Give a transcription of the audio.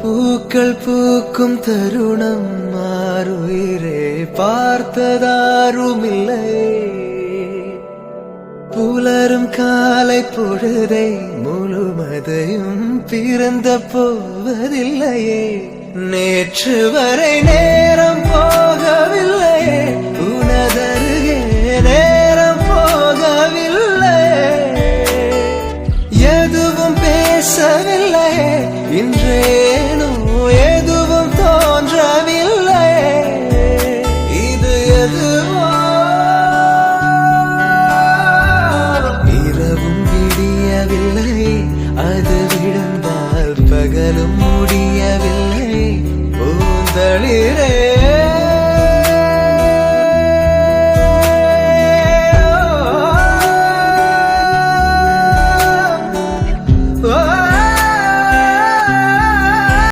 பூக்கள் பூக்கும் தருணம் மாறுயிரே பார்த்ததாருமில்லை. புலரும் காலை பொழுதை முழுமதையும் பிறந்த போவதில்லையே. நேற்று வரை நேரம் போகவில்லையே, உனதருகே நேரம் போகவில்லை. எதுவும் பேசவில்லையே, இன்றேனோ எதுவும் தோன்றவில்லை. இது எதுவோ இரவும் விடியவில்லை, அது விழுந்தால் பகலும் முடியவில்லை. பூந்தளிரே